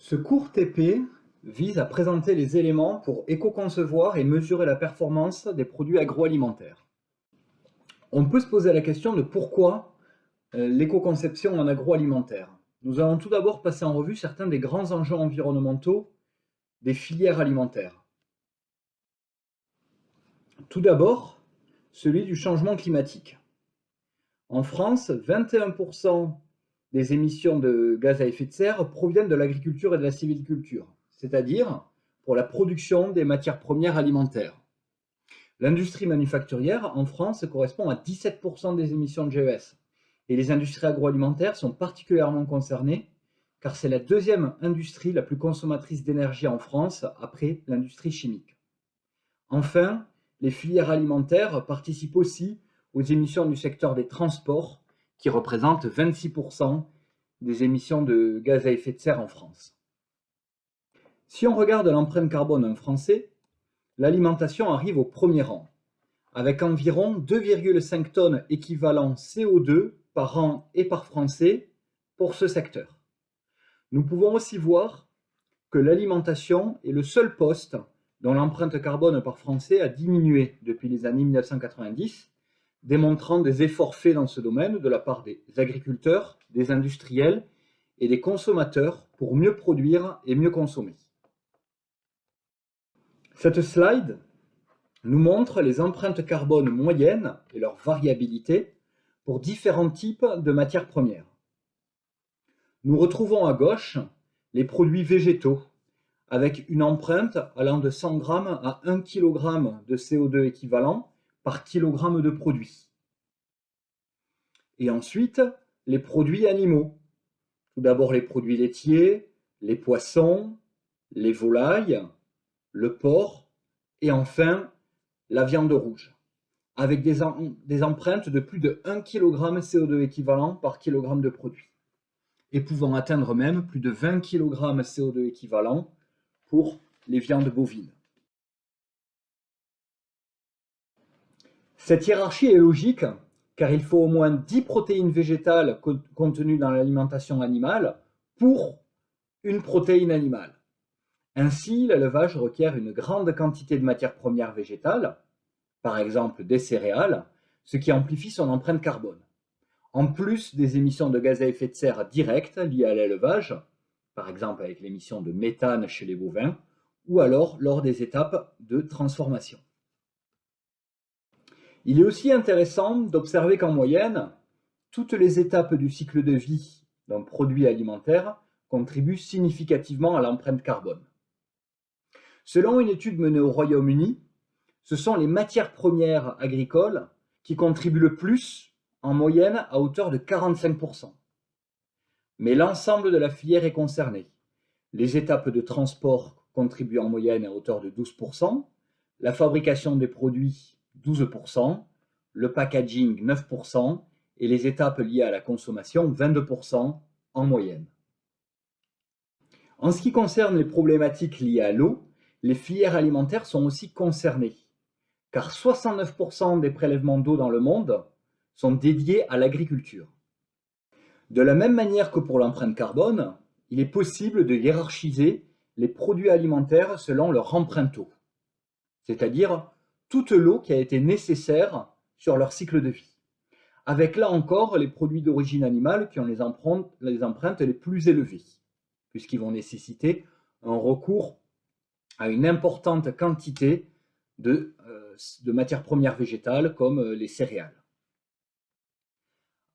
Ce court TP vise à présenter les éléments pour éco-concevoir et mesurer la performance des produits agroalimentaires. On peut se poser la question de pourquoi l'éco-conception en agroalimentaire. Nous allons tout d'abord passer en revue certains des grands enjeux environnementaux des filières alimentaires. Tout d'abord, celui du changement climatique. En France, 21% des émissions de gaz à effet de serre proviennent de l'agriculture et de la sylviculture, c'est-à-dire pour la production des matières premières alimentaires. L'industrie manufacturière en France correspond à 17% des émissions de GES, et les industries agroalimentaires sont particulièrement concernées car c'est la deuxième industrie la plus consommatrice d'énergie en France après l'industrie chimique. Enfin, les filières alimentaires participent aussi aux émissions du secteur des transports qui représentent 26% des émissions de gaz à effet de serre en France. Si on regarde l'empreinte carbone d'un Français, l'alimentation arrive au premier rang, avec environ 2,5 tonnes équivalent CO2 par an et par Français pour ce secteur. Nous pouvons aussi voir que l'alimentation est le seul poste dont l'empreinte carbone par Français a diminué depuis les années 1990, démontrant des efforts faits dans ce domaine de la part des agriculteurs, des industriels et des consommateurs pour mieux produire et mieux consommer. Cette slide nous montre les empreintes carbone moyennes et leur variabilité pour différents types de matières premières. Nous retrouvons à gauche les produits végétaux, avec une empreinte allant de 100 g à 1 kg de CO2 équivalent par kilogramme de produit. Et ensuite, les produits animaux. Tout d'abord les produits laitiers, les poissons, les volailles, le porc et enfin la viande rouge, avec des empreintes de plus de 1 kg CO2 équivalent par kilogramme de produit, et pouvant atteindre même plus de 20 kg CO2 équivalent pour les viandes bovines. Cette hiérarchie est logique car il faut au moins 10 protéines végétales contenues dans l'alimentation animale pour une protéine animale. Ainsi, l'élevage requiert une grande quantité de matières premières végétales, par exemple des céréales, ce qui amplifie son empreinte carbone. En plus des émissions de gaz à effet de serre directes liées à l'élevage, par exemple avec l'émission de méthane chez les bovins, ou alors lors des étapes de transformation. Il est aussi intéressant d'observer qu'en moyenne, toutes les étapes du cycle de vie d'un produit alimentaire contribuent significativement à l'empreinte carbone. Selon une étude menée au Royaume-Uni, ce sont les matières premières agricoles qui contribuent le plus, en moyenne à hauteur de 45%. Mais l'ensemble de la filière est concerné. Les étapes de transport contribuent en moyenne à hauteur de 12%, la fabrication des produits 12%, le packaging 9% et les étapes liées à la consommation 22% en moyenne. En ce qui concerne les problématiques liées à l'eau, les filières alimentaires sont aussi concernées, car 69% des prélèvements d'eau dans le monde sont dédiés à l'agriculture. De la même manière que pour l'empreinte carbone, il est possible de hiérarchiser les produits alimentaires selon leur empreinte eau, c'est-à-dire toute l'eau qui a été nécessaire sur leur cycle de vie, avec là encore les produits d'origine animale qui ont les empreintes les plus élevées, puisqu'ils vont nécessiter un recours à une importante quantité de matières premières végétales comme les céréales.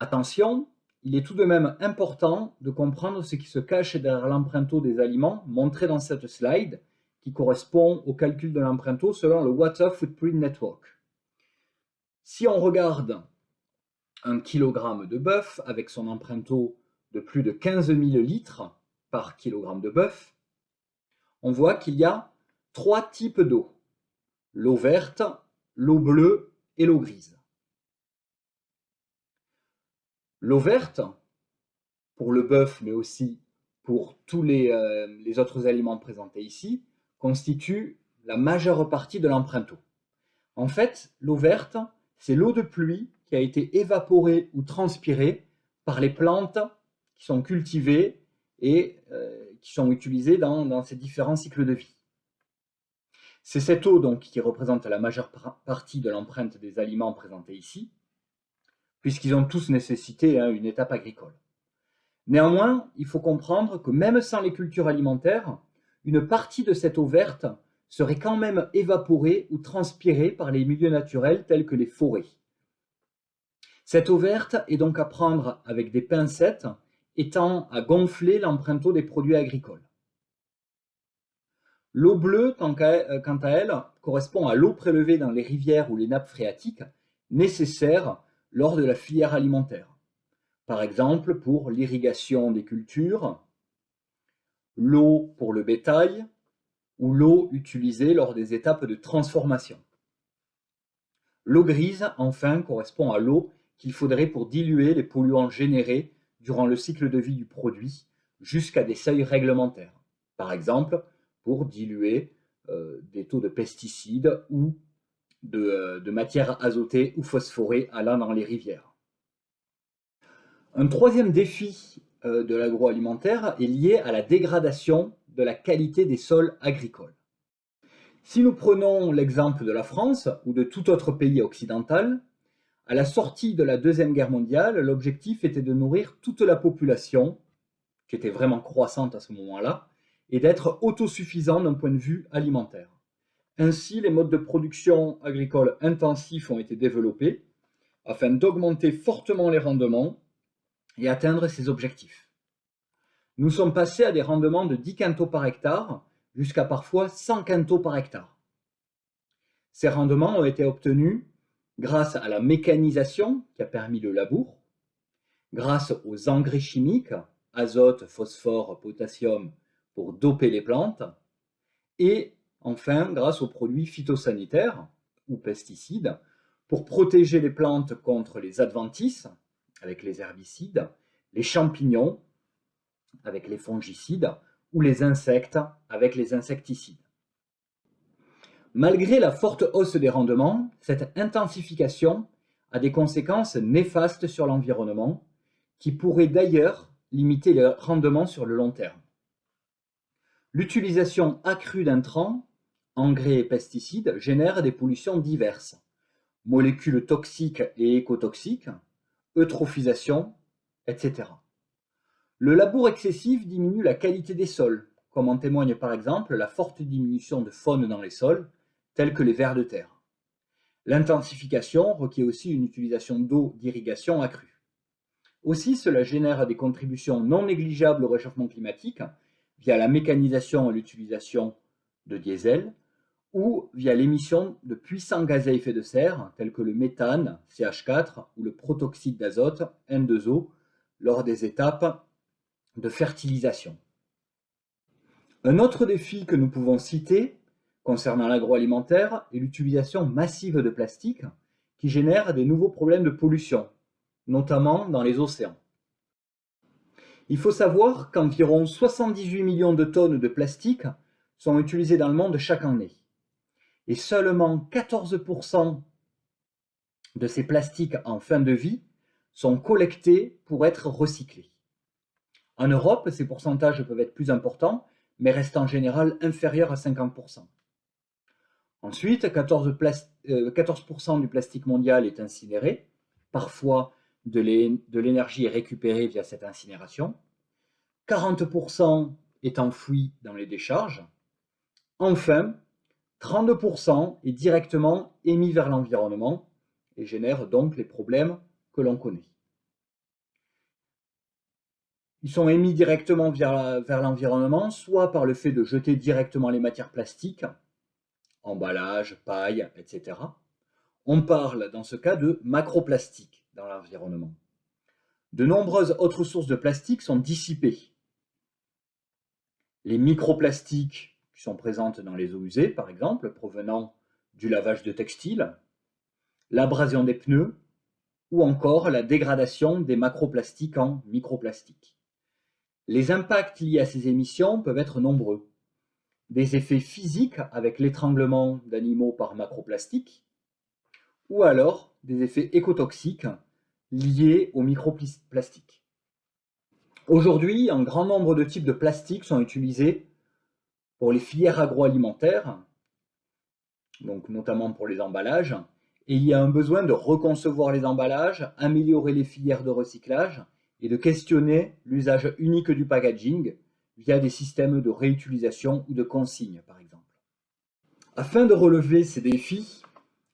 Attention, il est tout de même important de comprendre ce qui se cache derrière l'empreinte eau des aliments montré dans cette slide, qui correspond au calcul de l'empreinte eau selon le Water Footprint Network. Si on regarde un kilogramme de bœuf avec son empreinte eau de plus de 15 000 litres par kilogramme de bœuf, on voit qu'il y a 3 types d'eau: l'eau verte, l'eau bleue et l'eau grise. L'eau verte, pour le bœuf, mais aussi pour tous les autres aliments présentés ici, constitue la majeure partie de l'empreinte eau. En fait, l'eau verte, c'est l'eau de pluie qui a été évaporée ou transpirée par les plantes qui sont cultivées et qui sont utilisés dans ces différents cycles de vie. C'est cette eau donc qui représente la majeure partie de l'empreinte des aliments présentés ici, puisqu'ils ont tous nécessité une étape agricole. Néanmoins, il faut comprendre que même sans les cultures alimentaires, une partie de cette eau verte serait quand même évaporée ou transpirée par les milieux naturels tels que les forêts. Cette eau verte est donc à prendre avec des pincettes et tend à gonfler l'empreinte eau des produits agricoles. L'eau bleue, quant à elle, correspond à l'eau prélevée dans les rivières ou les nappes phréatiques, nécessaire lors de la filière alimentaire. Par exemple, pour l'irrigation des cultures, l'eau pour le bétail ou l'eau utilisée lors des étapes de transformation. L'eau grise, enfin, correspond à l'eau qu'il faudrait pour diluer les polluants générés durant le cycle de vie du produit jusqu'à des seuils réglementaires. Par exemple, pour diluer des taux de pesticides ou de matières azotées ou phosphorées allant dans les rivières. Un troisième défi de l'agroalimentaire est lié à la dégradation de la qualité des sols agricoles. Si nous prenons l'exemple de la France ou de tout autre pays occidental, à la sortie de la Deuxième Guerre mondiale, l'objectif était de nourrir toute la population, qui était vraiment croissante à ce moment-là, et d'être autosuffisant d'un point de vue alimentaire. Ainsi, les modes de production agricole intensifs ont été développés afin d'augmenter fortement les rendements et atteindre ces objectifs. Nous sommes passés à des rendements de 10 quintaux par hectare jusqu'à parfois 100 quintaux par hectare. Ces rendements ont été obtenus grâce à la mécanisation qui a permis le labour, grâce aux engrais chimiques, azote, phosphore, potassium, pour doper les plantes, et enfin grâce aux produits phytosanitaires ou pesticides pour protéger les plantes contre les adventices avec les herbicides, les champignons avec les fongicides ou les insectes avec les insecticides. Malgré la forte hausse des rendements, cette intensification a des conséquences néfastes sur l'environnement qui pourraient d'ailleurs limiter le rendement sur le long terme. L'utilisation accrue d'intrants, engrais et pesticides génère des pollutions diverses, molécules toxiques et écotoxiques, eutrophisation, etc. Le labour excessif diminue la qualité des sols, comme en témoigne par exemple la forte diminution de faune dans les sols, tels que les vers de terre. L'intensification requiert aussi une utilisation d'eau d'irrigation accrue. Aussi, cela génère des contributions non négligeables au réchauffement climatique via la mécanisation et l'utilisation de diesel ou via l'émission de puissants gaz à effet de serre tels que le méthane, CH4, ou le protoxyde d'azote, N2O, lors des étapes de fertilisation. Un autre défi que nous pouvons citer concernant l'agroalimentaire est l'utilisation massive de plastique qui génère des nouveaux problèmes de pollution, notamment dans les océans. Il faut savoir qu'environ 78 millions de tonnes de plastique sont utilisées dans le monde chaque année. Et seulement 14% de ces plastiques en fin de vie sont collectés pour être recyclés. En Europe, ces pourcentages peuvent être plus importants, mais restent en général inférieurs à 50%. Ensuite, 14% du plastique mondial est incinéré. Parfois, de l'énergie est récupérée via cette incinération. 40% est enfoui dans les décharges. Enfin, 32% est directement émis vers l'environnement et génère donc les problèmes que l'on connaît. Ils sont émis directement vers l'environnement, soit par le fait de jeter directement les matières plastiques, emballage, paille, etc. On parle dans ce cas de macroplastique dans l'environnement. De nombreuses autres sources de plastique sont dissipées. Les microplastiques qui sont présentes dans les eaux usées, par exemple, provenant du lavage de textiles, l'abrasion des pneus, ou encore la dégradation des macroplastiques en microplastiques. Les impacts liés à ces émissions peuvent être nombreux. Des effets physiques avec l'étranglement d'animaux par macroplastiques, ou alors des effets écotoxiques liés aux microplastiques. Aujourd'hui, un grand nombre de types de plastiques sont utilisés pour les filières agroalimentaires, donc notamment pour les emballages, et il y a un besoin de reconcevoir les emballages, améliorer les filières de recyclage et de questionner l'usage unique du packaging via des systèmes de réutilisation ou de consigne, par exemple. Afin de relever ces défis,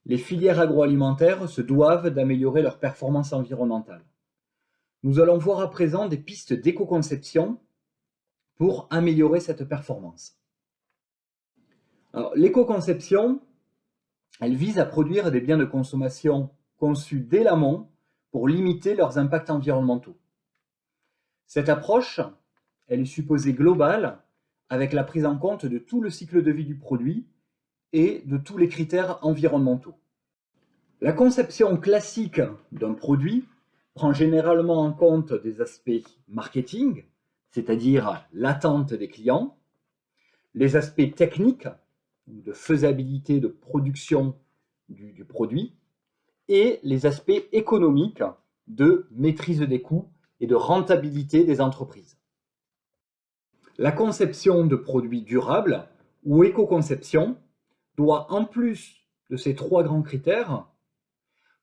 les filières agroalimentaires se doivent d'améliorer leur performance environnementale. Nous allons voir à présent des pistes d'éco-conception pour améliorer cette performance. Alors, l'éco-conception, elle vise à produire des biens de consommation conçus dès l'amont pour limiter leurs impacts environnementaux. Cette approche, elle est supposée globale avec la prise en compte de tout le cycle de vie du produit et de tous les critères environnementaux. La conception classique d'un produit prend généralement en compte des aspects marketing, c'est-à-dire l'attente des clients, les aspects techniques, de faisabilité de production du produit, et les aspects économiques de maîtrise des coûts et de rentabilité des entreprises. La conception de produits durables ou éco-conception doit, en plus de ces trois grands critères,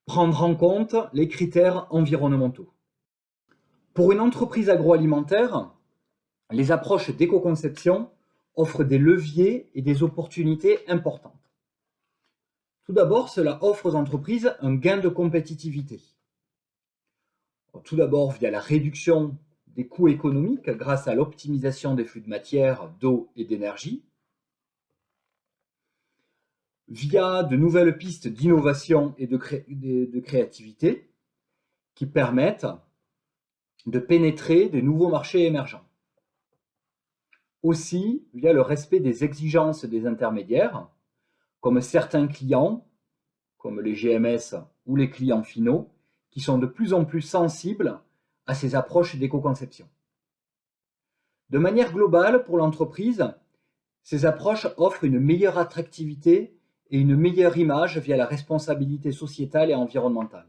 prendre en compte les critères environnementaux. Pour une entreprise agroalimentaire, les approches d'éco-conception offrent des leviers et des opportunités importantes. Tout d'abord, cela offre aux entreprises un gain de compétitivité. Tout d'abord via la réduction des coûts économiques grâce à l'optimisation des flux de matière, d'eau et d'énergie, via de nouvelles pistes d'innovation et de créativité qui permettent de pénétrer des nouveaux marchés émergents. Aussi via le respect des exigences des intermédiaires, comme certains clients, comme les GMS ou les clients finaux, qui sont de plus en plus sensibles à ces approches d'éco-conception. De manière globale, pour l'entreprise, ces approches offrent une meilleure attractivité et une meilleure image via la responsabilité sociétale et environnementale.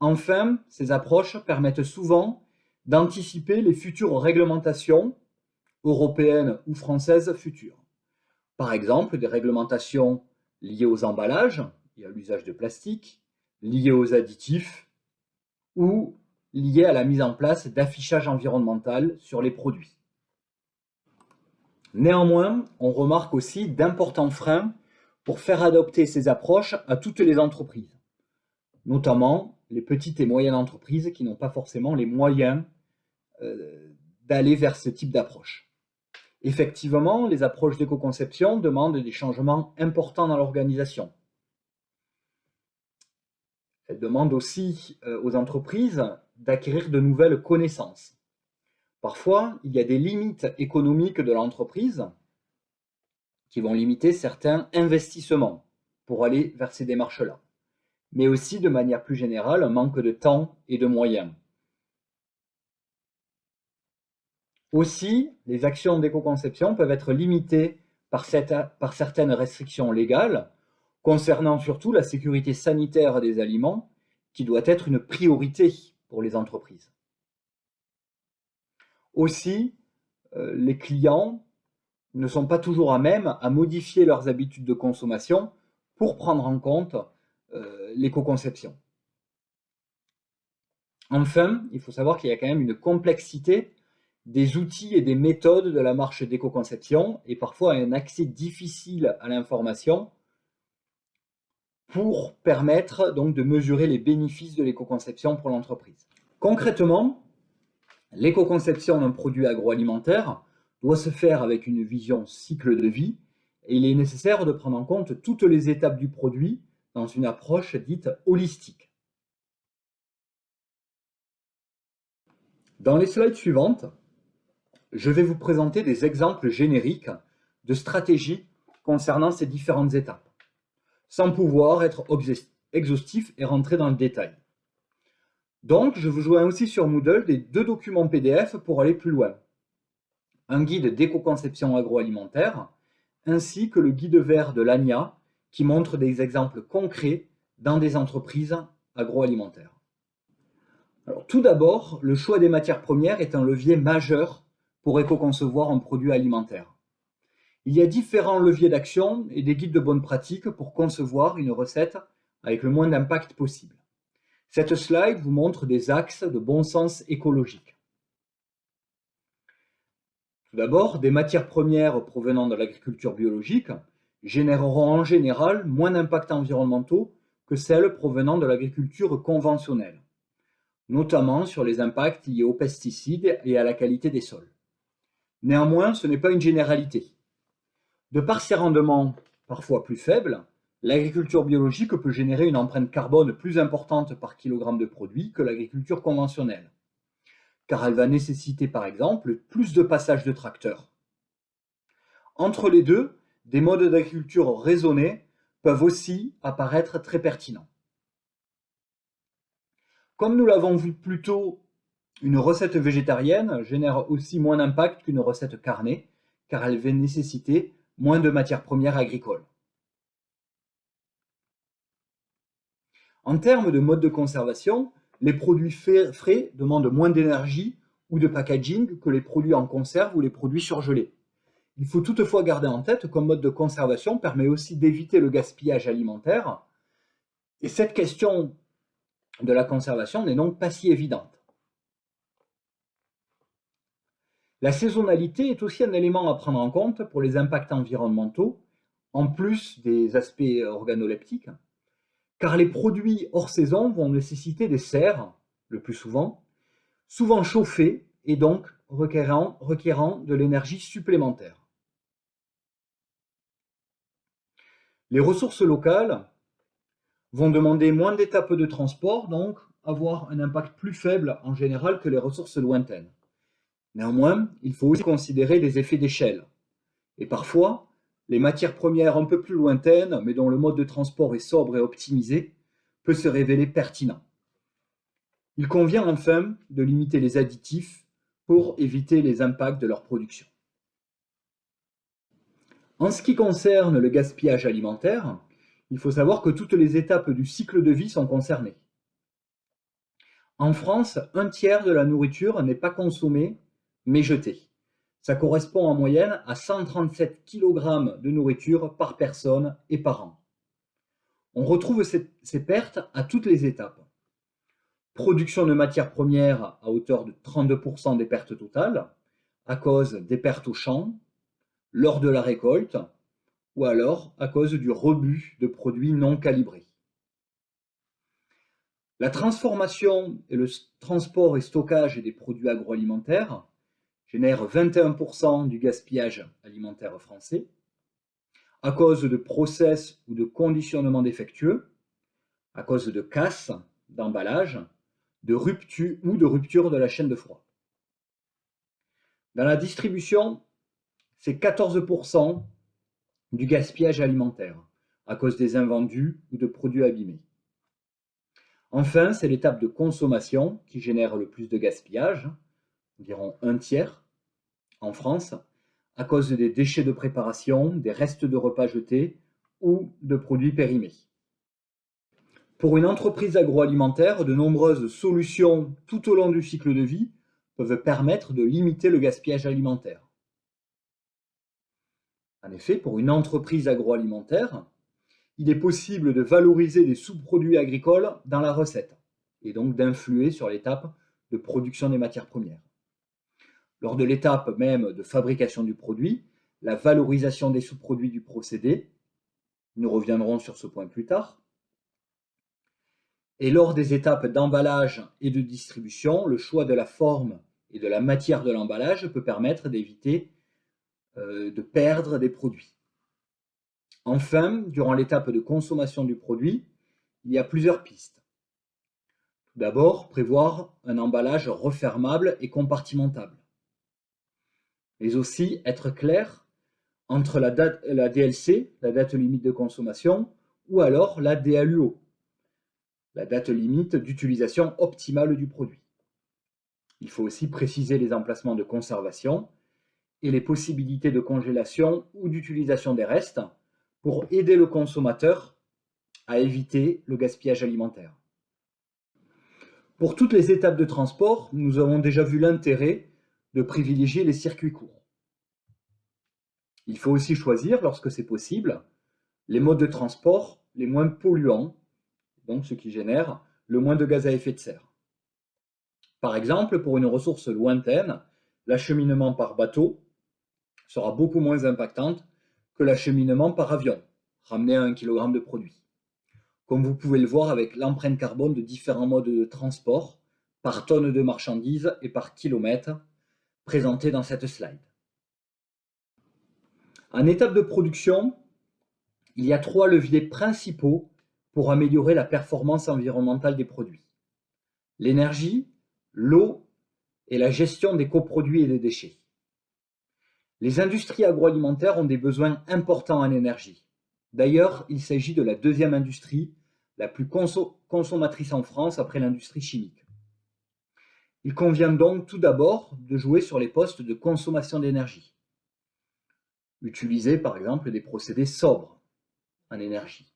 Enfin, ces approches permettent souvent d'anticiper les futures réglementations européennes ou françaises futures. Par exemple, des réglementations liées aux emballages et à l'usage de plastique, liées aux additifs ou liées à la mise en place d'affichage environnemental sur les produits. Néanmoins, on remarque aussi d'importants freins pour faire adopter ces approches à toutes les entreprises, notamment les petites et moyennes entreprises qui n'ont pas forcément les moyens d'aller vers ce type d'approche. Effectivement, les approches d'éco-conception demandent des changements importants dans l'organisation. Elles demandent aussi aux entreprises d'acquérir de nouvelles connaissances. Parfois, il y a des limites économiques de l'entreprise qui vont limiter certains investissements pour aller vers ces démarches-là, mais aussi, de manière plus générale, un manque de temps et de moyens. Aussi, les actions d'éco-conception peuvent être limitées par certaines restrictions légales, concernant surtout la sécurité sanitaire des aliments, qui doit être une priorité pour les entreprises. Aussi, les clients ne sont pas toujours à même à modifier leurs habitudes de consommation pour prendre en compte l'éco-conception. Enfin, il faut savoir qu'il y a quand même une complexité des outils et des méthodes de la marche d'éco-conception et parfois un accès difficile à l'information pour permettre donc de mesurer les bénéfices de l'éco-conception pour l'entreprise. Concrètement, l'éco-conception d'un produit agroalimentaire doit se faire avec une vision cycle de vie et il est nécessaire de prendre en compte toutes les étapes du produit dans une approche dite holistique. Dans les slides suivantes, je vais vous présenter des exemples génériques de stratégies concernant ces différentes étapes, sans pouvoir être exhaustif et rentrer dans le détail. Donc, je vous joins aussi sur Moodle des 2 documents PDF pour aller plus loin. Un guide d'éco-conception agroalimentaire, ainsi que le guide vert de l'ANIA, qui montre des exemples concrets dans des entreprises agroalimentaires. Alors, tout d'abord, le choix des matières premières est un levier majeur pour éco-concevoir un produit alimentaire. Il y a différents leviers d'action et des guides de bonne pratique pour concevoir une recette avec le moins d'impact possible. Cette slide vous montre des axes de bon sens écologique. Tout d'abord, des matières premières provenant de l'agriculture biologique généreront en général moins d'impacts environnementaux que celles provenant de l'agriculture conventionnelle, notamment sur les impacts liés aux pesticides et à la qualité des sols. Néanmoins, ce n'est pas une généralité. De par ses rendements parfois plus faibles, l'agriculture biologique peut générer une empreinte carbone plus importante par kilogramme de produit que l'agriculture conventionnelle, car elle va nécessiter par exemple plus de passages de tracteurs. Entre les deux, des modes d'agriculture raisonnés peuvent aussi apparaître très pertinents. Comme nous l'avons vu plus tôt, une recette végétarienne génère aussi moins d'impact qu'une recette carnée, car elle va nécessiter moins de matières premières agricoles. En termes de mode de conservation, les produits frais demandent moins d'énergie ou de packaging que les produits en conserve ou les produits surgelés. Il faut toutefois garder en tête qu'un mode de conservation permet aussi d'éviter le gaspillage alimentaire, et cette question de la conservation n'est donc pas si évidente. La saisonnalité est aussi un élément à prendre en compte pour les impacts environnementaux, en plus des aspects organoleptiques, car les produits hors saison vont nécessiter des serres, le plus souvent chauffées et donc requérant de l'énergie supplémentaire. Les ressources locales vont demander moins d'étapes de transport, donc avoir un impact plus faible en général que les ressources lointaines. Néanmoins, il faut aussi considérer les effets d'échelle. Et parfois, les matières premières un peu plus lointaines, mais dont le mode de transport est sobre et optimisé, peut se révéler pertinent. Il convient enfin de limiter les additifs pour éviter les impacts de leur production. En ce qui concerne le gaspillage alimentaire, il faut savoir que toutes les étapes du cycle de vie sont concernées. En France, un tiers de la nourriture n'est pas consommée, mais jetée. Ça correspond en moyenne à 137 kg de nourriture par personne et par an. On retrouve ces pertes à toutes les étapes. Production de matières premières à hauteur de 32% des pertes totales, à cause des pertes au champ, lors de la récolte, ou alors à cause du rebut de produits non calibrés. La transformation et le transport et stockage des produits agroalimentaires génèrent 21% du gaspillage alimentaire français, à cause de process ou de conditionnement défectueux, à cause de casse, d'emballage, de rupture de la chaîne de froid. Dans la distribution, c'est 14% du gaspillage alimentaire, à cause des invendus ou de produits abîmés. Enfin, c'est l'étape de consommation qui génère le plus de gaspillage, environ un tiers en France, à cause des déchets de préparation, des restes de repas jetés ou de produits périmés. Pour une entreprise agroalimentaire, de nombreuses solutions tout au long du cycle de vie peuvent permettre de limiter le gaspillage alimentaire. En effet, pour une entreprise agroalimentaire, il est possible de valoriser des sous-produits agricoles dans la recette et donc d'influer sur l'étape de production des matières premières. Lors de l'étape même de fabrication du produit, la valorisation des sous-produits du procédé, nous reviendrons sur ce point plus tard, et lors des étapes d'emballage et de distribution, le choix de la forme et de la matière de l'emballage peut permettre d'éviter de perdre des produits. Enfin, durant l'étape de consommation du produit, il y a plusieurs pistes. Tout d'abord, prévoir un emballage refermable et compartimentable. Mais aussi être clair entre la DLC, la date limite de consommation, ou alors la DLUO, la date limite d'utilisation optimale du produit. Il faut aussi préciser les emplacements de conservation et les possibilités de congélation ou d'utilisation des restes pour aider le consommateur à éviter le gaspillage alimentaire. Pour toutes les étapes de transport, nous avons déjà vu l'intérêt de privilégier les circuits courts. Il faut aussi choisir, lorsque c'est possible, les modes de transport les moins polluants, donc ce qui génère le moins de gaz à effet de serre. Par exemple, pour une ressource lointaine, l'acheminement par bateau sera beaucoup moins impactant que l'acheminement par avion, ramené à 1 kg de produit. Comme vous pouvez le voir avec l'empreinte carbone de différents modes de transport par tonne de marchandises et par kilomètre présentés dans cette slide. En étape de production, il y a 3 leviers principaux pour améliorer la performance environnementale des produits: l'énergie, l'eau et la gestion des coproduits et des déchets. Les industries agroalimentaires ont des besoins importants en énergie. D'ailleurs, il s'agit de la deuxième industrie la plus consommatrice en France après l'industrie chimique. Il convient donc tout d'abord de jouer sur les postes de consommation d'énergie. Utiliser par exemple des procédés sobres en énergie.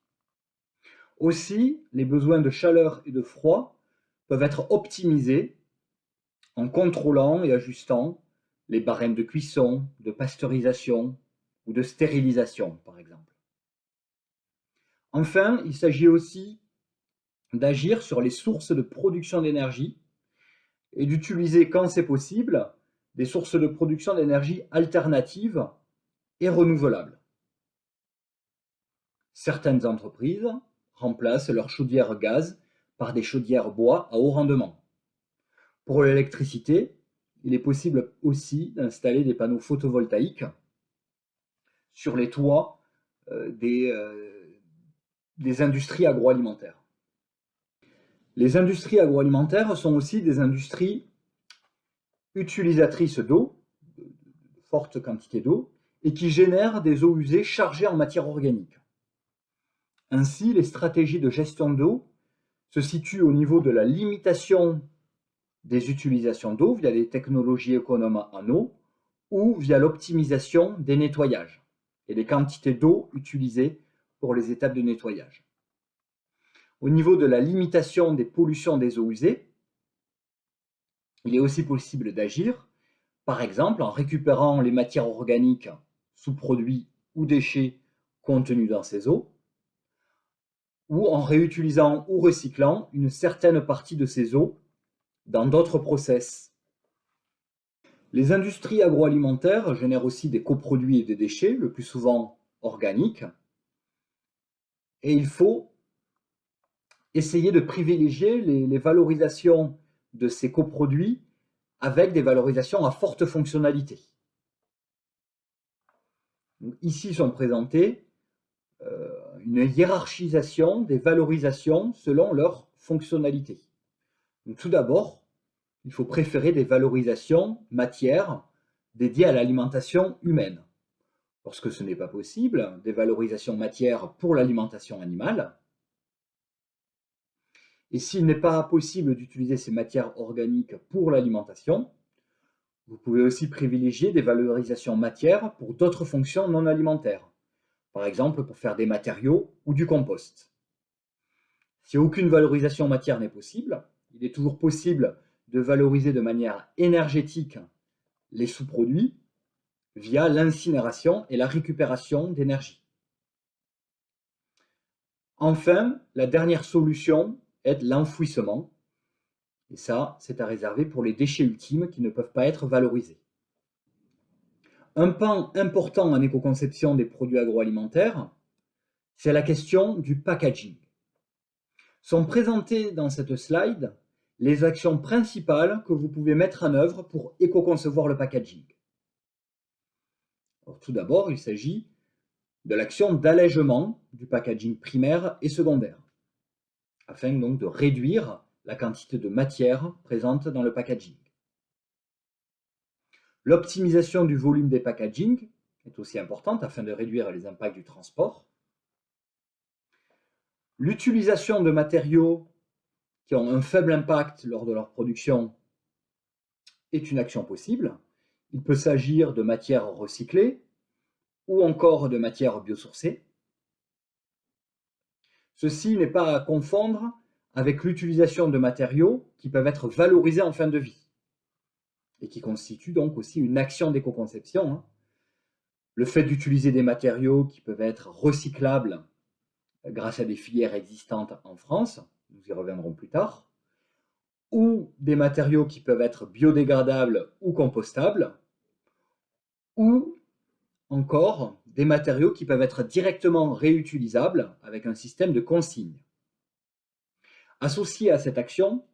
Aussi, les besoins de chaleur et de froid peuvent être optimisés en contrôlant et ajustant les barèmes de cuisson, de pasteurisation ou de stérilisation, par exemple. Enfin, il s'agit aussi d'agir sur les sources de production d'énergie et d'utiliser, quand c'est possible, des sources de production d'énergie alternatives et renouvelables. Certaines entreprises remplacent leurs chaudières gaz par des chaudières bois à haut rendement. Pour l'électricité, il est possible aussi d'installer des panneaux photovoltaïques sur les toits des industries agroalimentaires. Les industries agroalimentaires sont aussi des industries utilisatrices d'eau, de fortes quantités d'eau, et qui génèrent des eaux usées chargées en matière organique. Ainsi, les stratégies de gestion d'eau se situent au niveau de la limitation des utilisations d'eau via les technologies économes en eau ou via l'optimisation des nettoyages et des quantités d'eau utilisées pour les étapes de nettoyage. Au niveau de la limitation des pollutions des eaux usées, il est aussi possible d'agir, par exemple en récupérant les matières organiques, sous-produits ou déchets contenus dans ces eaux, ou en réutilisant ou recyclant une certaine partie de ces eaux dans d'autres process. Les industries agroalimentaires génèrent aussi des coproduits et des déchets, le plus souvent organiques, et il faut essayer de privilégier les valorisations de ces coproduits avec des valorisations à forte fonctionnalité. Donc, ici sont présentées une hiérarchisation des valorisations selon leur fonctionnalité. Donc, tout d'abord, il faut préférer des valorisations matières dédiées à l'alimentation humaine. Lorsque ce n'est pas possible, des valorisations matières pour l'alimentation animale. Et s'il n'est pas possible d'utiliser ces matières organiques pour l'alimentation, vous pouvez aussi privilégier des valorisations matières pour d'autres fonctions non alimentaires, par exemple pour faire des matériaux ou du compost. Si aucune valorisation matière n'est possible, il est toujours possible de valoriser de manière énergétique les sous-produits via l'incinération et la récupération d'énergie. Enfin, la dernière solution est l'enfouissement. Et ça, c'est à réserver pour les déchets ultimes qui ne peuvent pas être valorisés. Un pan important en éco-conception des produits agroalimentaires, c'est la question du packaging. Sont présentées dans cette slide les actions principales que vous pouvez mettre en œuvre pour éco-concevoir le packaging. Alors, tout d'abord, il s'agit de l'action d'allègement du packaging primaire et secondaire, afin donc de réduire la quantité de matière présente dans le packaging. L'optimisation du volume des packaging est aussi importante afin de réduire les impacts du transport. L'utilisation de matériaux qui ont un faible impact lors de leur production est une action possible. Il peut s'agir de matières recyclées ou encore de matières biosourcées. Ceci n'est pas à confondre avec l'utilisation de matériaux qui peuvent être valorisés en fin de vie et qui constituent donc aussi une action d'éco-conception, hein. Le fait d'utiliser des matériaux qui peuvent être recyclables grâce à des filières existantes en France, nous y reviendrons plus tard, ou des matériaux qui peuvent être biodégradables ou compostables, ou encore des matériaux qui peuvent être directement réutilisables avec un système de consigne. Associé à cette action,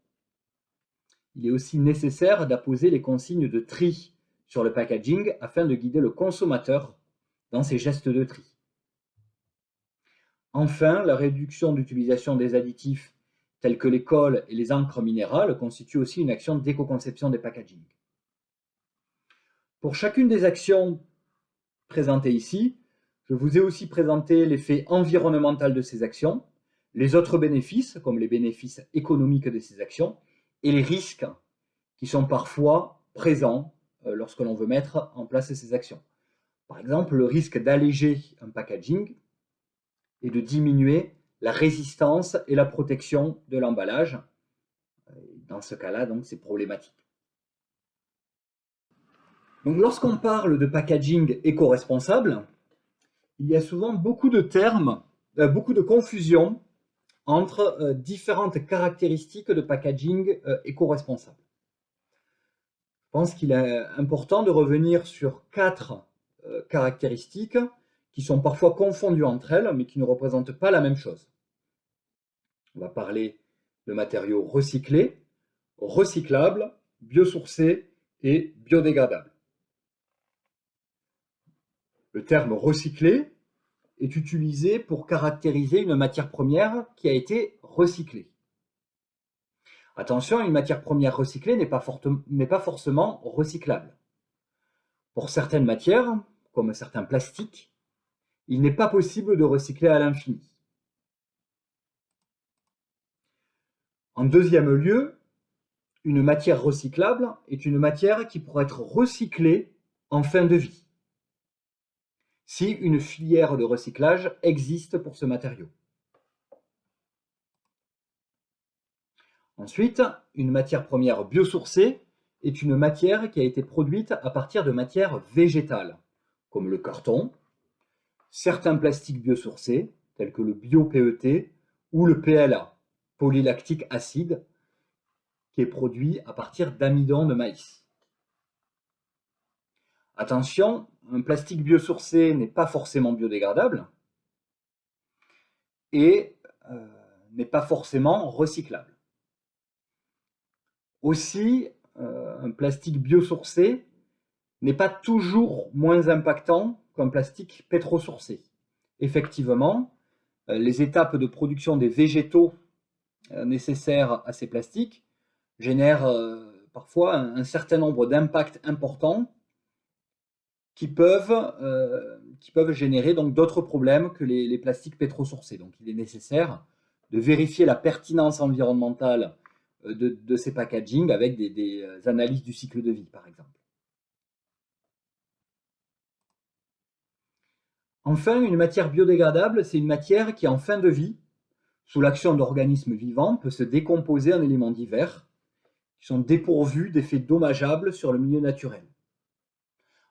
il est aussi nécessaire d'apposer les consignes de tri sur le packaging afin de guider le consommateur dans ses gestes de tri. Enfin, la réduction d'utilisation des additifs tels que les colles et les encres minérales constitue aussi une action d'éco-conception des packaging. Pour chacune des actions présentées ici, je vous ai aussi présenté l'effet environnemental de ces actions, les autres bénéfices, comme les bénéfices économiques de ces actions, et les risques qui sont parfois présents lorsque l'on veut mettre en place ces actions. Par exemple, le risque d'alléger un packaging et de diminuer la résistance et la protection de l'emballage. Dans ce cas-là, donc, c'est problématique. Donc, lorsqu'on parle de packaging éco-responsable, il y a souvent beaucoup de termes, beaucoup de confusion entre différentes caractéristiques de packaging éco-responsable. Je pense qu'il est important de revenir sur 4 caractéristiques qui sont parfois confondues entre elles, mais qui ne représentent pas la même chose. On va parler de matériaux recyclés, recyclables, biosourcés et biodégradables. Le terme recyclé est utilisé pour caractériser une matière première qui a été recyclée. Attention, une matière première recyclée n'est pas forcément recyclable. Pour certaines matières, comme certains plastiques, il n'est pas possible de recycler à l'infini. En deuxième lieu, une matière recyclable est une matière qui pourrait être recyclée en fin de vie, si une filière de recyclage existe pour ce matériau. Ensuite, une matière première biosourcée est une matière qui a été produite à partir de matières végétales, comme le carton, certains plastiques biosourcés, tels que le bio-PET ou le PLA, polylactique acide, qui est produit à partir d'amidon de maïs. Attention, un plastique biosourcé n'est pas forcément biodégradable et n'est pas forcément recyclable. Aussi, un plastique biosourcé n'est pas toujours moins impactant qu'un plastique pétrosourcé. Effectivement, les étapes de production des végétaux nécessaires à ces plastiques génèrent parfois un certain nombre d'impacts importants qui peuvent générer donc d'autres problèmes que les plastiques pétrosourcés. Donc il est nécessaire de vérifier la pertinence environnementale de ces packaging avec des analyses du cycle de vie, par exemple. Enfin, une matière biodégradable, c'est une matière qui, en fin de vie, sous l'action d'organismes vivants, peut se décomposer en éléments divers qui sont dépourvus d'effets dommageables sur le milieu naturel.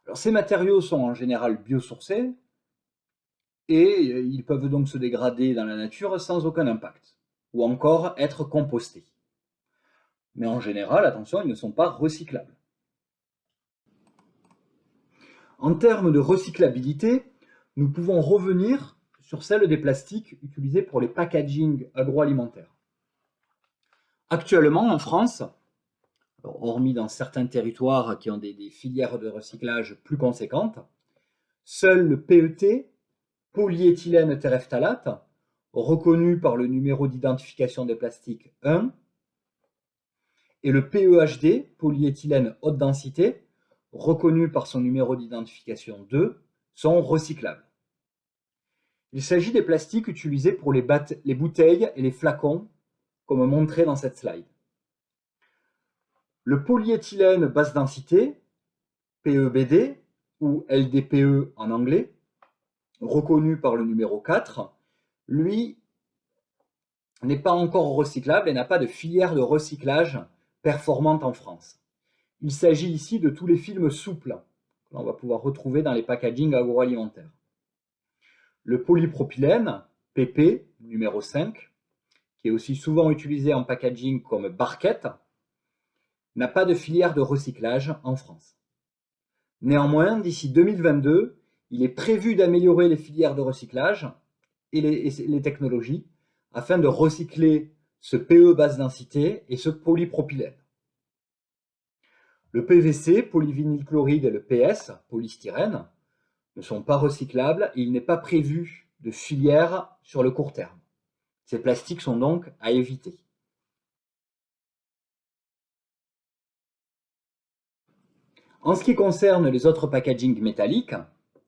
Alors, ces matériaux sont en général biosourcés et ils peuvent donc se dégrader dans la nature sans aucun impact, ou encore être compostés. Mais en général, attention, ils ne sont pas recyclables. En termes de recyclabilité, nous pouvons revenir sur celle des plastiques utilisés pour les packaging agroalimentaires. Actuellement, en France, hormis dans certains territoires qui ont des filières de recyclage plus conséquentes, seul le PET, polyéthylène terephthalate, reconnu par le numéro d'identification des plastiques 1, et le PEHD, polyéthylène haute densité, reconnu par son numéro d'identification 2, sont recyclables. Il s'agit des plastiques utilisés pour les bouteilles et les flacons, comme montré dans cette slide. Le polyéthylène basse densité, PEBD, ou LDPE en anglais, reconnu par le numéro 4, lui, n'est pas encore recyclable et n'a pas de filière de recyclage performante en France. Il s'agit ici de tous les films souples que l'on va pouvoir retrouver dans les packagings agroalimentaires. Le polypropylène, PP, numéro 5, qui est aussi souvent utilisé en packaging comme barquette, n'a pas de filière de recyclage en France. Néanmoins, d'ici 2022, il est prévu d'améliorer les filières de recyclage et les technologies afin de recycler ce PE basse densité et ce polypropylène. Le PVC, polyvinylchloride, et le PS, polystyrène, ne sont pas recyclables et il n'est pas prévu de filière sur le court terme. Ces plastiques sont donc à éviter. En ce qui concerne les autres packagings métalliques,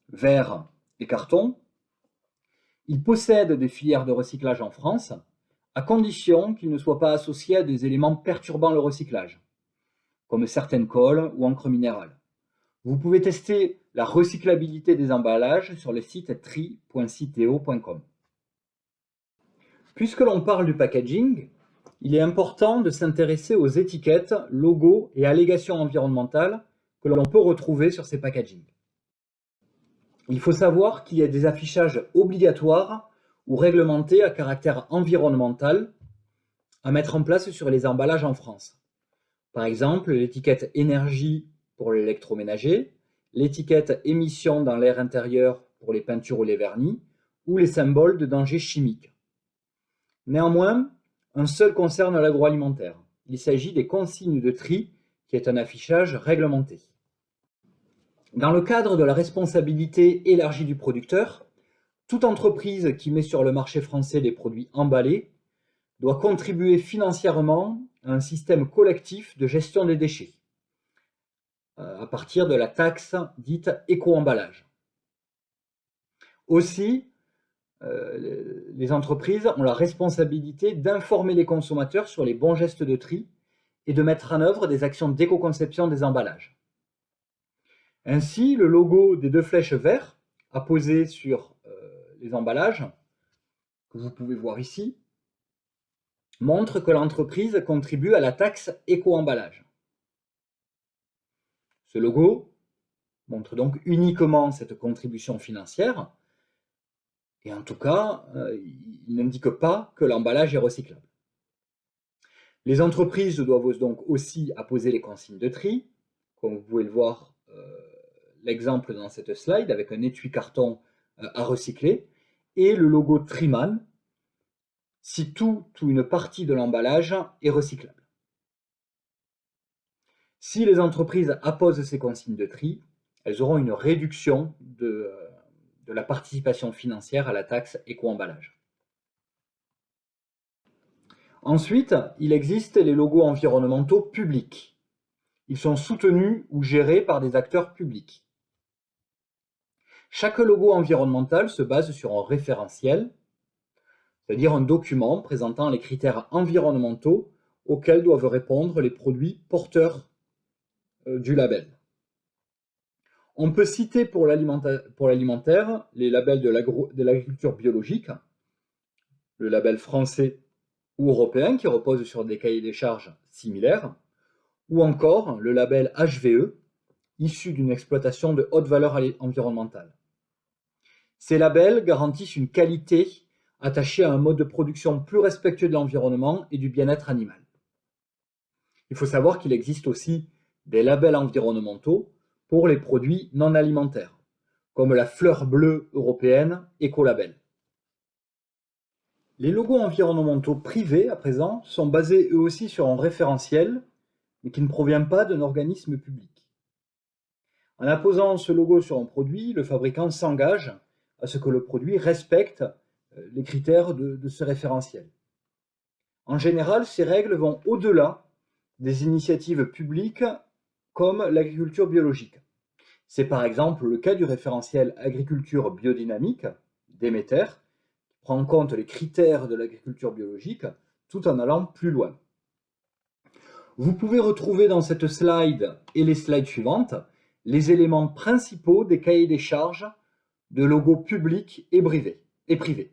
verre et carton, ils possèdent des filières de recyclage en France, à condition qu'ils ne soient pas associés à des éléments perturbant le recyclage, comme certaines colles ou encre minérale. Vous pouvez tester la recyclabilité des emballages sur le site tri.citeo.com. Puisque l'on parle du packaging, il est important de s'intéresser aux étiquettes, logos et allégations environnementales que l'on peut retrouver sur ces packagings. Il faut savoir qu'il y a des affichages obligatoires ou réglementés à caractère environnemental à mettre en place sur les emballages en France. Par exemple, l'étiquette énergie pour l'électroménager, l'étiquette émission dans l'air intérieur pour les peintures ou les vernis, ou les symboles de danger chimique. Néanmoins, un seul concerne l'agroalimentaire. Il s'agit des consignes de tri, qui est un affichage réglementé. Dans le cadre de la responsabilité élargie du producteur, toute entreprise qui met sur le marché français des produits emballés doit contribuer financièrement à un système collectif de gestion des déchets, à partir de la taxe dite éco-emballage. Aussi, les entreprises ont la responsabilité d'informer les consommateurs sur les bons gestes de tri et de mettre en œuvre des actions d'éco-conception des emballages. Ainsi, le logo des 2 flèches vertes apposé sur les emballages, que vous pouvez voir ici, montre que l'entreprise contribue à la taxe éco-emballage. Ce logo montre donc uniquement cette contribution financière, et en tout cas, il n'indique pas que l'emballage est recyclable. Les entreprises doivent donc aussi apposer les consignes de tri, comme vous pouvez le voir l'exemple dans cette slide avec un étui carton à recycler, et le logo Triman si tout ou une partie de l'emballage est recyclable. Si les entreprises apposent ces consignes de tri, elles auront une réduction de la participation financière à la taxe éco-emballage. Ensuite, il existe les logos environnementaux publics. Ils sont soutenus ou gérés par des acteurs publics. Chaque logo environnemental se base sur un référentiel, c'est-à-dire un document présentant les critères environnementaux auxquels doivent répondre les produits porteurs du label. On peut citer pour l'alimentaire les labels de l'agriculture biologique, le label français ou européen qui repose sur des cahiers des charges similaires, ou encore le label HVE, issu d'une exploitation de haute valeur environnementale. Ces labels garantissent une qualité attachée à un mode de production plus respectueux de l'environnement et du bien-être animal. Il faut savoir qu'il existe aussi des labels environnementaux pour les produits non alimentaires, comme la fleur bleue européenne Ecolabel. Les logos environnementaux privés, à présent, sont basés eux aussi sur un référentiel, mais qui ne provient pas d'un organisme public. En apposant ce logo sur un produit, le fabricant s'engage à ce que le produit respecte les critères de ce référentiel. En général, ces règles vont au-delà des initiatives publiques comme l'agriculture biologique. C'est par exemple le cas du référentiel agriculture biodynamique, Déméter, qui prend en compte les critères de l'agriculture biologique tout en allant plus loin. Vous pouvez retrouver dans cette slide et les slides suivantes les éléments principaux des cahiers des charges de logos publics et privés.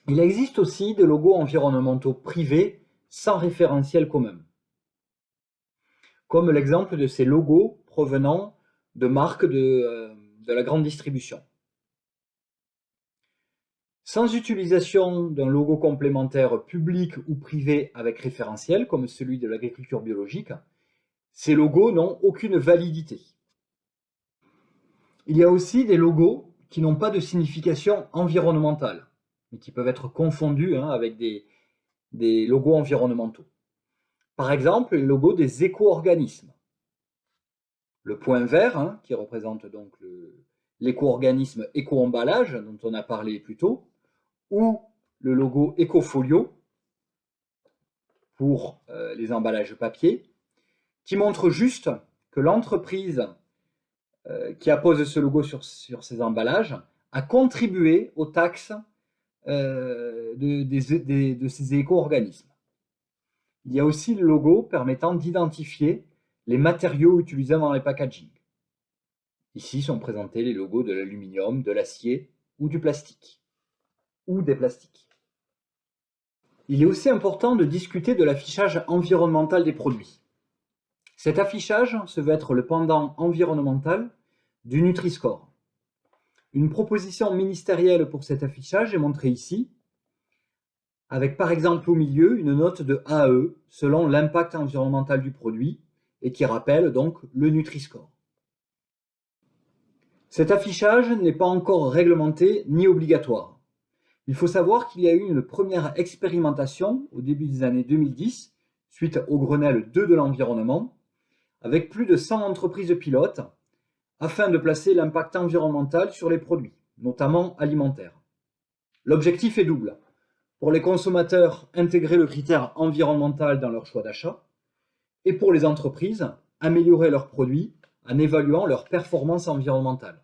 Il existe aussi des logos environnementaux privés sans référentiel commun, comme l'exemple de ces logos provenant de marques de la grande distribution. Sans utilisation d'un logo complémentaire public ou privé avec référentiel, comme celui de l'agriculture biologique, ces logos n'ont aucune validité. Il y a aussi des logos qui n'ont pas de signification environnementale, mais qui peuvent être confondus avec des logos environnementaux. Par exemple, les logos des éco-organismes. Le point vert, qui représente donc l'éco-organisme éco-emballage, dont on a parlé plus tôt, ou le logo Ecofolio pour les emballages papier, qui montre juste que l'entreprise qui appose ce logo sur ces emballages a contribué aux taxes de ces éco-organismes. Il y a aussi le logo permettant d'identifier les matériaux utilisés dans les packaging. Ici sont présentés les logos de l'aluminium, de l'acier ou du plastique, ou des plastiques. Il est aussi important de discuter de l'affichage environnemental des produits. Cet affichage se veut être le pendant environnemental du Nutri-Score. Une proposition ministérielle pour cet affichage est montrée ici, avec par exemple au milieu une note de AE selon l'impact environnemental du produit et qui rappelle donc le Nutri-Score. Cet affichage n'est pas encore réglementé ni obligatoire. Il faut savoir qu'il y a eu une première expérimentation au début des années 2010, suite au Grenelle 2 de l'environnement, avec plus de 100 entreprises pilotes, afin de placer l'impact environnemental sur les produits, notamment alimentaires. L'objectif est double. Pour les consommateurs, intégrer le critère environnemental dans leur choix d'achat, et pour les entreprises, améliorer leurs produits en évaluant leur performance environnementale.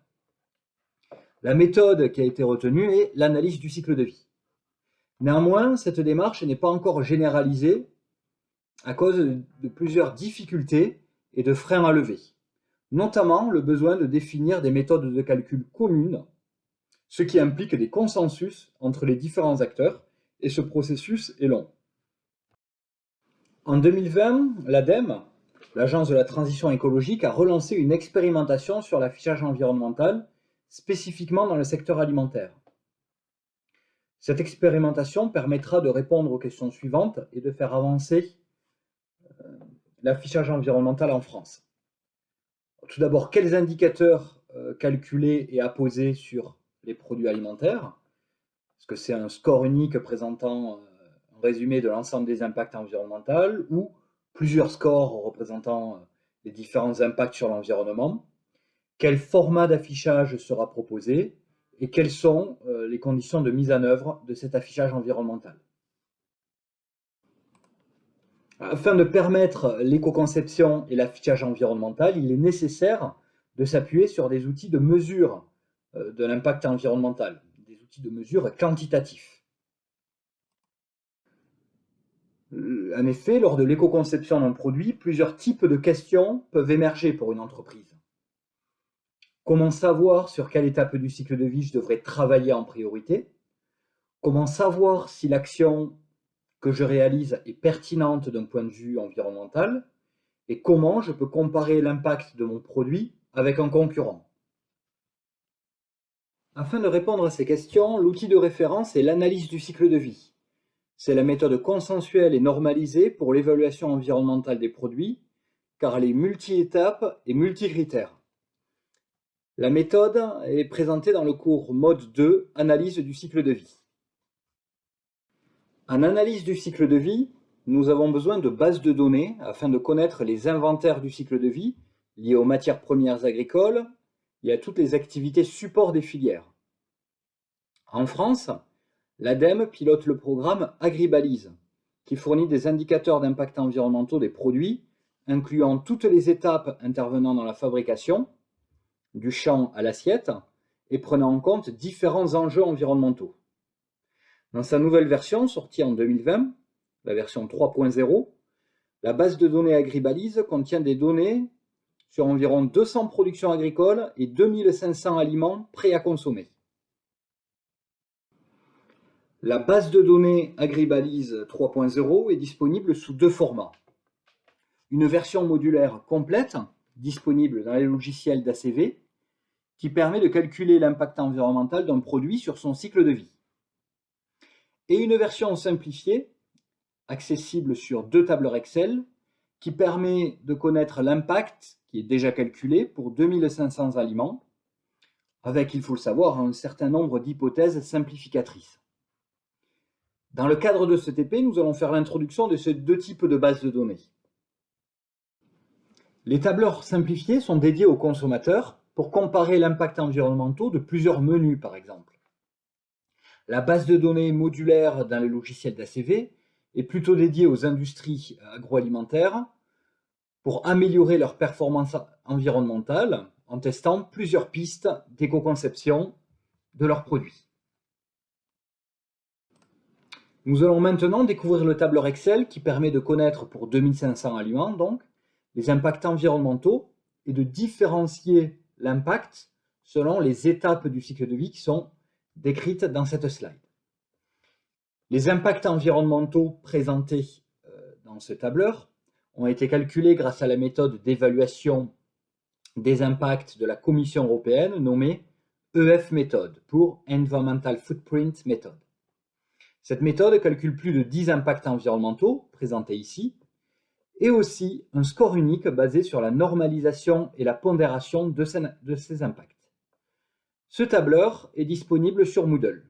La méthode qui a été retenue est l'analyse du cycle de vie. Néanmoins, cette démarche n'est pas encore généralisée à cause de plusieurs difficultés et de freins à lever, notamment le besoin de définir des méthodes de calcul communes, ce qui implique des consensus entre les différents acteurs, et ce processus est long. En 2020, l'ADEME, l'Agence de la transition écologique, a relancé une expérimentation sur l'affichage environnemental, spécifiquement dans le secteur alimentaire. Cette expérimentation permettra de répondre aux questions suivantes et de faire avancer l'affichage environnemental en France. Tout d'abord, quels indicateurs calculer et apposer sur les produits alimentaires? Est-ce que c'est un score unique présentant un résumé de l'ensemble des impacts environnementaux ou plusieurs scores représentant les différents impacts sur l'environnement? Quel format d'affichage sera proposé et quelles sont les conditions de mise en œuvre de cet affichage environnemental? Afin de permettre l'éco-conception et l'affichage environnemental, il est nécessaire de s'appuyer sur des outils de mesure de l'impact environnemental, des outils de mesure quantitatifs. En effet, lors de l'éco-conception d'un produit, plusieurs types de questions peuvent émerger pour une entreprise. Comment savoir sur quelle étape du cycle de vie je devrais travailler en priorité? Comment savoir si l'action que je réalise est pertinente d'un point de vue environnemental? Et comment je peux comparer l'impact de mon produit avec un concurrent? Afin de répondre à ces questions, l'outil de référence est l'analyse du cycle de vie. C'est la méthode consensuelle et normalisée pour l'évaluation environnementale des produits, car elle est multi-étapes et multi-critères. La méthode est présentée dans le cours Mode 2, Analyse du cycle de vie. En analyse du cycle de vie, nous avons besoin de bases de données afin de connaître les inventaires du cycle de vie liés aux matières premières agricoles et à toutes les activités support des filières. En France, l'ADEME pilote le programme Agribalise, qui fournit des indicateurs d'impact environnementaux des produits, incluant toutes les étapes intervenant dans la fabrication, du champ à l'assiette, et prenant en compte différents enjeux environnementaux. Dans sa nouvelle version, sortie en 2020, la version 3.0, la base de données Agribalise contient des données sur environ 200 productions agricoles et 2500 aliments prêts à consommer. La base de données Agribalise 3.0 est disponible sous deux formats. Une version modulaire complète, disponible dans les logiciels d'ACV, qui permet de calculer l'impact environnemental d'un produit sur son cycle de vie. Et une version simplifiée, accessible sur deux tableurs Excel, qui permet de connaître l'impact qui est déjà calculé pour 2500 aliments, avec, il faut le savoir, un certain nombre d'hypothèses simplificatrices. Dans le cadre de ce TP, nous allons faire l'introduction de ces deux types de bases de données. Les tableurs simplifiés sont dédiés aux consommateurs pour comparer l'impact environnemental de plusieurs menus, par exemple. La base de données modulaire dans les logiciels d'ACV est plutôt dédiée aux industries agroalimentaires pour améliorer leur performance environnementale en testant plusieurs pistes d'éco-conception de leurs produits. Nous allons maintenant découvrir le tableur Excel qui permet de connaître pour 2500 aliments donc les impacts environnementaux et de différencier l'impact selon les étapes du cycle de vie qui sont décrites dans cette slide. Les impacts environnementaux présentés dans ce tableur ont été calculés grâce à la méthode d'évaluation des impacts de la Commission européenne nommée EF Method pour Environmental Footprint Method. Cette méthode calcule plus de 10 impacts environnementaux, présentés ici, et aussi un score unique basé sur la normalisation et la pondération de ces impacts. Ce tableur est disponible sur Moodle.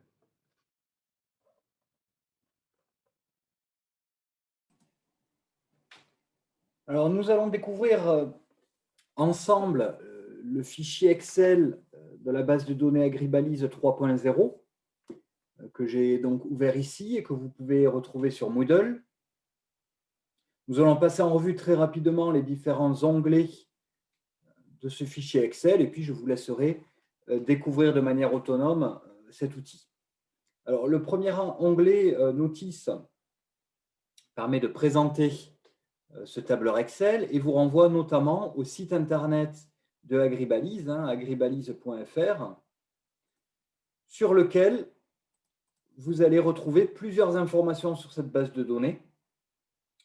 Alors, nous allons découvrir ensemble le fichier Excel de la base de données Agribalise 3.0 que j'ai donc ouvert ici et que vous pouvez retrouver sur Moodle. Nous allons passer en revue très rapidement les différents onglets de ce fichier Excel et puis je vous laisserai découvrir de manière autonome cet outil. Alors, le premier onglet Notice permet de présenter ce tableur Excel et vous renvoie notamment au site internet de Agribalise, agribalise.fr, sur lequel vous allez retrouver plusieurs informations sur cette base de données.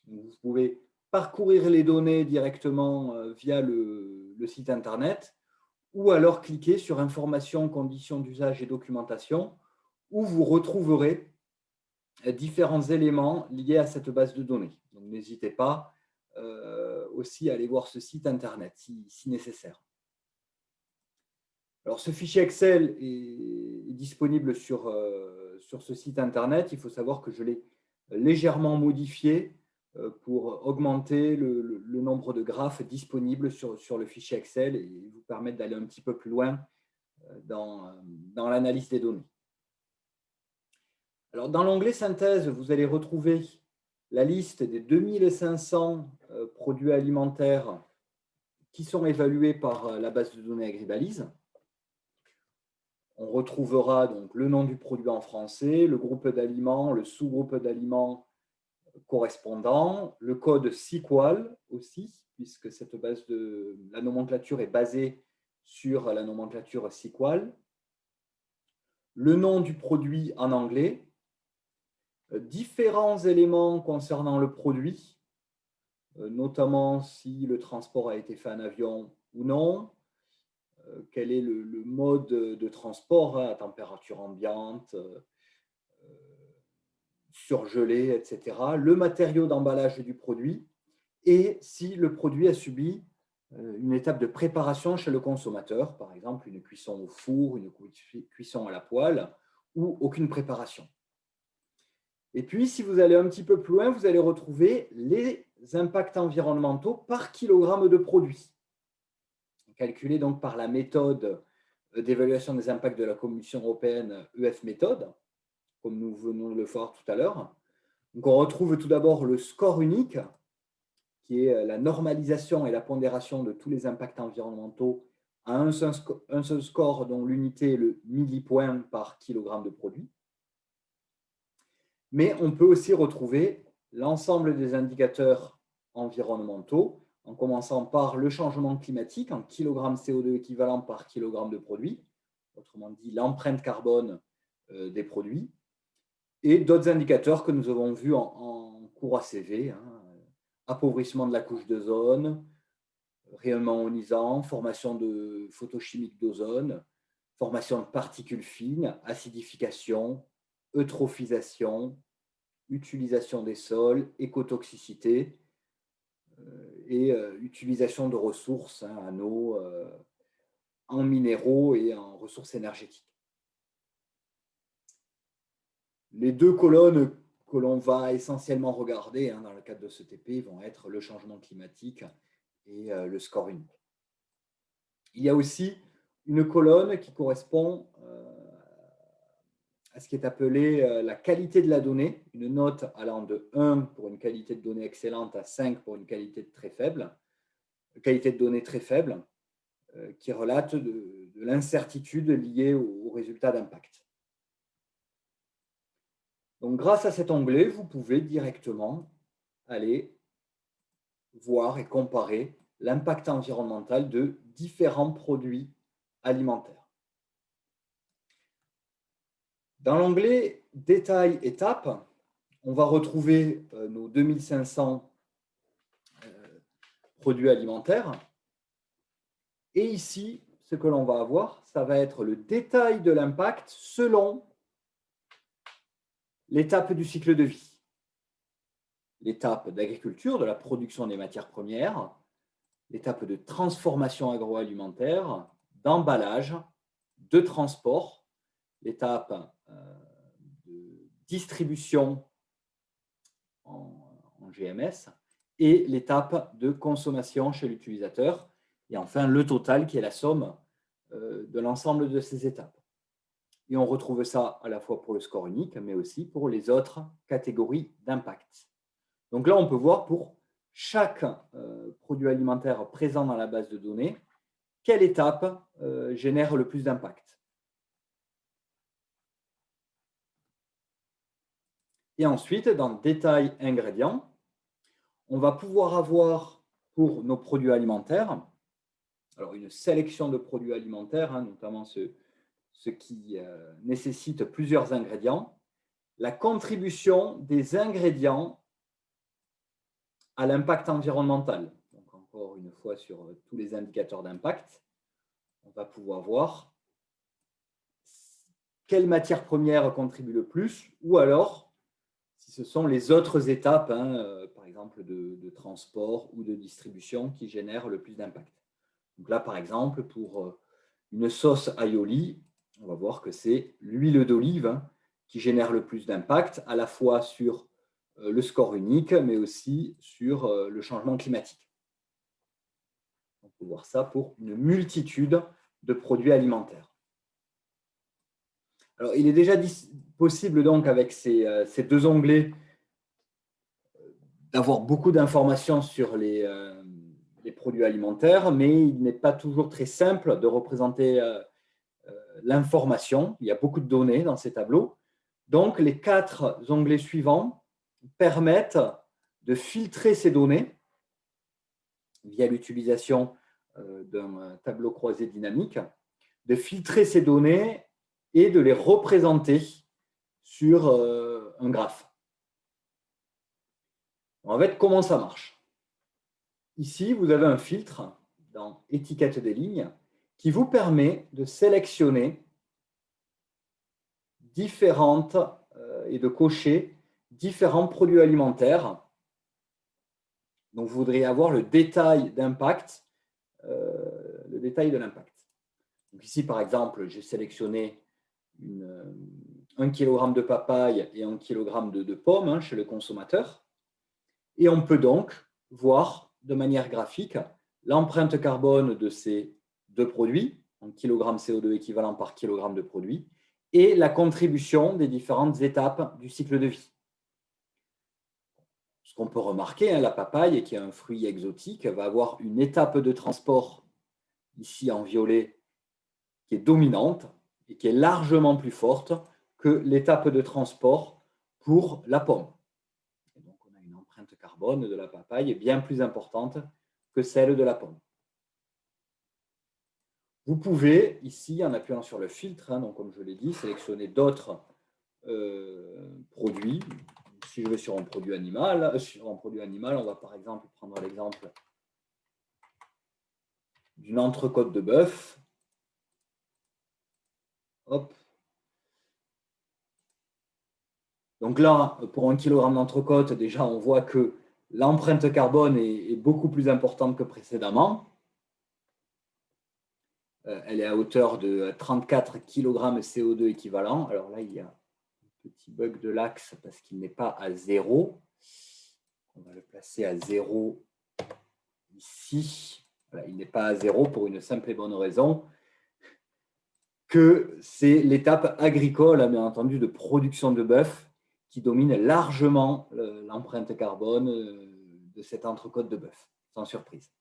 Vous pouvez parcourir les données directement via le site internet ou alors cliquer sur Informations, conditions d'usage et documentation où vous retrouverez différents éléments liés à cette base de données. Donc, n'hésitez pas aussi à aller voir ce site internet si nécessaire. Alors, ce fichier Excel est disponible sur ce site internet. Il faut savoir que je l'ai légèrement modifié pour augmenter le nombre de graphes disponibles sur le fichier Excel et vous permettre d'aller un petit peu plus loin dans l'analyse des données. Alors, dans l'onglet Synthèse, vous allez retrouver la liste des 2500 produits alimentaires qui sont évalués par la base de données Agribalise. On retrouvera donc le nom du produit en français, le groupe d'aliments, le sous-groupe d'aliments correspondant, le code SQL aussi, puisque la nomenclature est basée sur la nomenclature SQL, le nom du produit en anglais, différents éléments concernant le produit, notamment si le transport a été fait en avion ou non, quel est le mode de transport à température ambiante, surgelé, etc., le matériau d'emballage du produit et si le produit a subi une étape de préparation chez le consommateur, par exemple une cuisson au four, une cuisson à la poêle ou aucune préparation. Et puis, si vous allez un petit peu plus loin, vous allez retrouver les impacts environnementaux par kilogramme de produit, calculés donc par la méthode d'évaluation des impacts de la Commission européenne EF Method, comme nous venons de le voir tout à l'heure. Donc, on retrouve tout d'abord le score unique, qui est la normalisation et la pondération de tous les impacts environnementaux à un seul score dont l'unité est le millipoint par kilogramme de produit. Mais on peut aussi retrouver l'ensemble des indicateurs environnementaux, en commençant par le changement climatique en kilogrammes CO2 équivalent par kilogramme de produit, autrement dit l'empreinte carbone des produits, et d'autres indicateurs que nous avons vus en cours ACV, hein, appauvrissement de la couche d'ozone, rayonnement ionisant, formation de photochimique d'ozone, formation de particules fines, acidification, eutrophisation, utilisation des sols, écotoxicité et utilisation de ressources, hein, en eau, en minéraux et en ressources énergétiques. Les deux colonnes que l'on va essentiellement regarder, hein, dans le cadre de ce TP vont être le changement climatique et le score unique. Il y a aussi une colonne qui correspond à ce qui est appelé la qualité de la donnée, une note allant de 1 pour une qualité de données excellente à 5 pour une qualité de données très faible, qui relate de l'incertitude liée aux résultats d'impact. Donc, grâce à cet onglet, vous pouvez directement aller voir et comparer l'impact environnemental de différents produits alimentaires. Dans l'onglet Détail étapes, on va retrouver nos 2500 produits alimentaires. Et ici, ce que l'on va avoir, ça va être le détail de l'impact selon l'étape du cycle de vie. L'étape d'agriculture, de la production des matières premières, l'étape de transformation agroalimentaire, d'emballage, de transport, l'étape de distribution en GMS et l'étape de consommation chez l'utilisateur. Et enfin, le total qui est la somme de l'ensemble de ces étapes. Et on retrouve ça à la fois pour le score unique, mais aussi pour les autres catégories d'impact. Donc là, on peut voir pour chaque produit alimentaire présent dans la base de données, quelle étape génère le plus d'impact. Et ensuite, dans Détail ingrédients, on va pouvoir avoir pour nos produits alimentaires, alors une sélection de produits alimentaires, hein, notamment ceux qui nécessitent plusieurs ingrédients, la contribution des ingrédients à l'impact environnemental. Donc encore une fois sur tous les indicateurs d'impact, on va pouvoir voir quelle matière première contribue le plus, ou alors si ce sont les autres étapes, hein, par exemple de transport ou de distribution qui génèrent le plus d'impact. Donc là, par exemple, pour une sauce aioli, on va voir que c'est l'huile d'olive, hein, qui génère le plus d'impact, à la fois sur le score unique, mais aussi sur le changement climatique. On peut voir ça pour une multitude de produits alimentaires. Alors, il est déjà possible, donc, avec ces deux onglets, d'avoir beaucoup d'informations sur les produits alimentaires, mais il n'est pas toujours très simple de représenter l'information. Il y a beaucoup de données dans ces tableaux. Donc, les 4 onglets suivants permettent de filtrer ces données via l'utilisation d'un tableau croisé dynamique, de filtrer ces données et de les représenter sur un graphe. En fait, comment ça marche? Ici, vous avez un filtre dans Étiquette des lignes qui vous permet de sélectionner différentes et de cocher différents produits alimentaires. Donc, vous voudriez avoir le détail d'impact, le détail de l'impact. Donc ici, par exemple, j'ai sélectionné 1 kg de papaye et 1 kg de pommes, hein, chez le consommateur. Et on peut donc voir de manière graphique l'empreinte carbone de ces deux produits, en kg CO2 équivalent par kilogramme de produit, et la contribution des différentes étapes du cycle de vie. Ce qu'on peut remarquer, hein, la papaye, qui est un fruit exotique, va avoir une étape de transport, ici en violet, qui est dominante et qui est largement plus forte que l'étape de transport pour la pomme. Et donc, on a une empreinte carbone de la papaye bien plus importante que celle de la pomme. Vous pouvez, ici, en appuyant sur le filtre, hein, donc comme je l'ai dit, sélectionner d'autres produit. Si je vais sur un produit animal, on va par exemple prendre l'exemple d'une entrecôte de bœuf. Hop. Donc là, pour 1 kg d'entrecôte, déjà, on voit que l'empreinte carbone est beaucoup plus importante que précédemment. Elle est à hauteur de 34 kg CO2 équivalent. Alors là, il y a un petit bug de l'axe parce qu'il n'est pas à 0. On va le placer à 0 ici. Voilà, il n'est pas à 0 pour une simple et bonne raison que c'est l'étape agricole, bien entendu, de production de bœuf qui domine largement l'empreinte carbone de cette entrecôte de bœuf, sans surprise.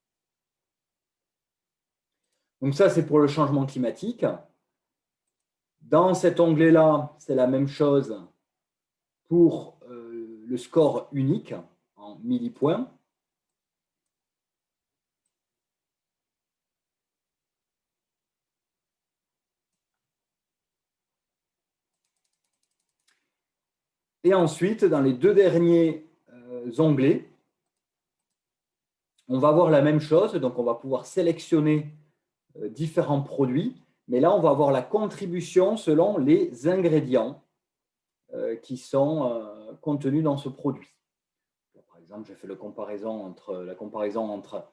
Donc ça, c'est pour le changement climatique. Dans cet onglet-là, c'est la même chose pour le score unique en millipoints. Et ensuite, dans les deux derniers onglets, on va voir la même chose. Donc, on va pouvoir sélectionner différents produits. Mais là, on va avoir la contribution selon les ingrédients qui sont contenus dans ce produit. Par exemple, j'ai fait la comparaison entre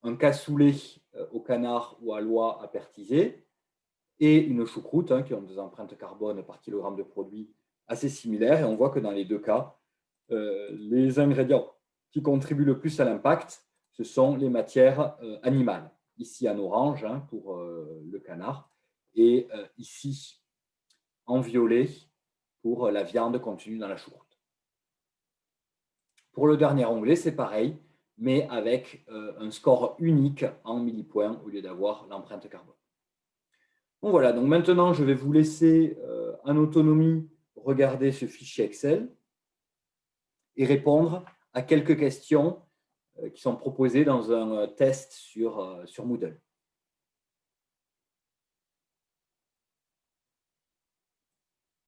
un cassoulet au canard ou à l'oie appertisé et une choucroute, qui ont des empreintes carbone par kilogramme de produit assez similaires. Et on voit que dans les deux cas, les ingrédients qui contribuent le plus à l'impact, ce sont les matières animales. Ici en orange pour le canard et ici en violet pour la viande contenue dans la choucroute. Pour le dernier onglet, c'est pareil, mais avec un score unique en millipoints au lieu d'avoir l'empreinte carbone. Donc voilà, donc maintenant je vais vous laisser en autonomie regarder ce fichier Excel et répondre à quelques questions qui sont proposées dans un test sur Moodle.